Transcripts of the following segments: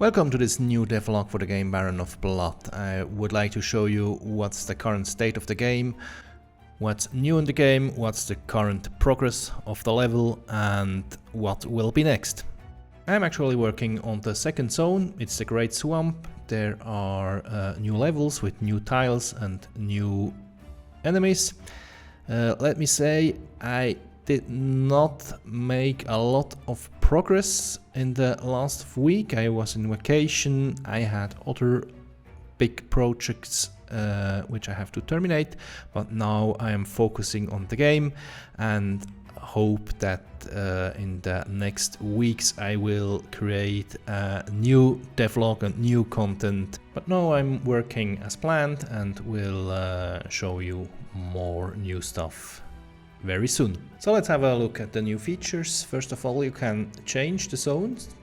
Welcome to this new devlog for the game Baron of Blood. I would like to show you what's the current state of the game, what's new in the game, what's the current progress of the level and what will be next. I'm actually working on the second zone. It's the Great Swamp. There are new levels with new tiles and new enemies. Let me say, I did not make a lot of progress in the last week. I was in vacation. I had other big projects which I have to terminate, but now I am focusing on the game and hope that in the next weeks I will create a new devlog and new content. But now I'm working as planned and will show you more new stuff very soon. So let's have a look at the new features. First of all, you can change the zones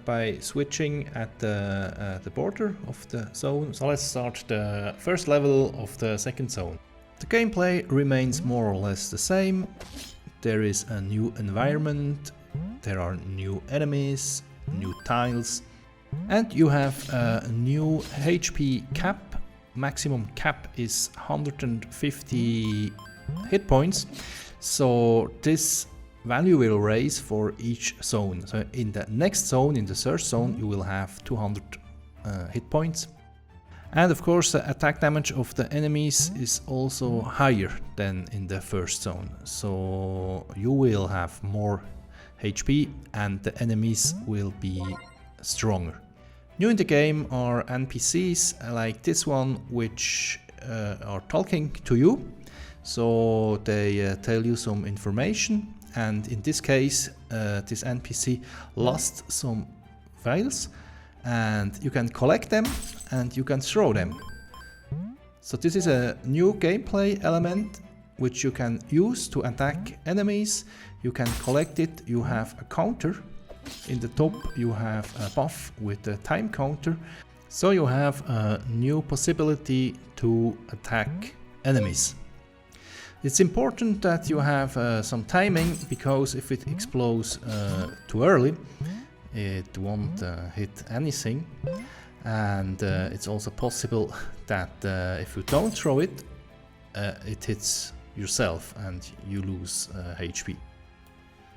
by switching at the border of the zone. So let's start the first level of the second zone. The gameplay remains more or less the same. There is a new environment, there are new enemies, new tiles, and you have a new HP cap. Maximum cap is 150 hit points, so this value will raise for each zone. So in the next zone, in the third zone, you will have 200 hit points. And of course the attack damage of the enemies is also higher than in the first zone, so you will have more HP and the enemies will be stronger. New in the game are NPCs like this one, which are talking to you. So they tell you some information, and in this case this NPC lost some files and you can collect them and you can throw them. So this is a new gameplay element which you can use to attack enemies. You can collect it, you have a counter. In the top you have a buff with a time counter. So you have a new possibility to attack enemies. It's important that you have some timing, because if it explodes too early, it won't hit anything. And it's also possible that if you don't throw it, it hits yourself and you lose HP.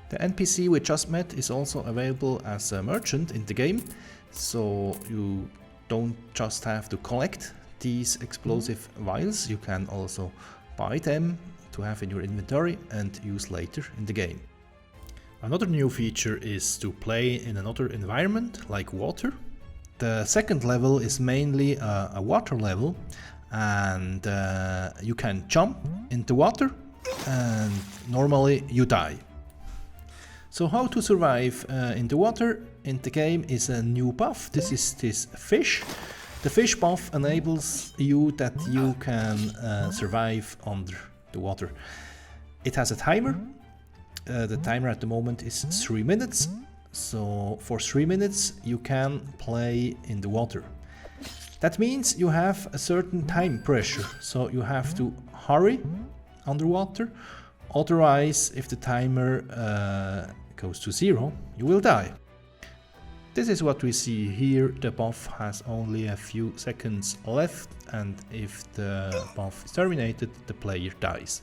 The NPC we just met is also available as a merchant in the game, so you don't just have to collect these explosive vials, you can also buy them to have in your inventory and use later in the game. Another new feature is to play in another environment like water. The second level is mainly a water level, and you can jump into water and normally you die. So how to survive in the water in the game is a new buff. This is this fish. The fish buff enables you that you can survive under the water. It has a timer. The timer at the moment is 3 minutes. So for 3 minutes you can play in the water. That means you have a certain time pressure. So you have to hurry underwater. Otherwise, if the timer goes to 0, you will die. This is what we see here. The buff has only a few seconds left, and if the buff is terminated, the player dies.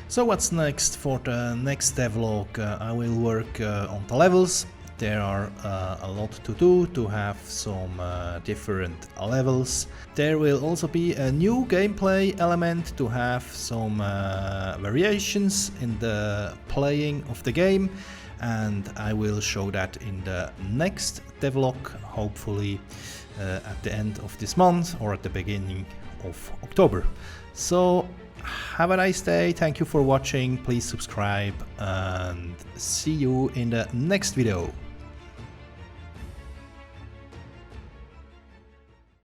So what's next? For the next devlog, I will work on the levels. There are a lot to do to have some different levels. There will also be a new gameplay element to have some variations in the playing of the game, and I will show that in the next devlog, hopefully at the end of this month or at the beginning of October. So have a nice day, thank you for watching, please subscribe and see you in the next video.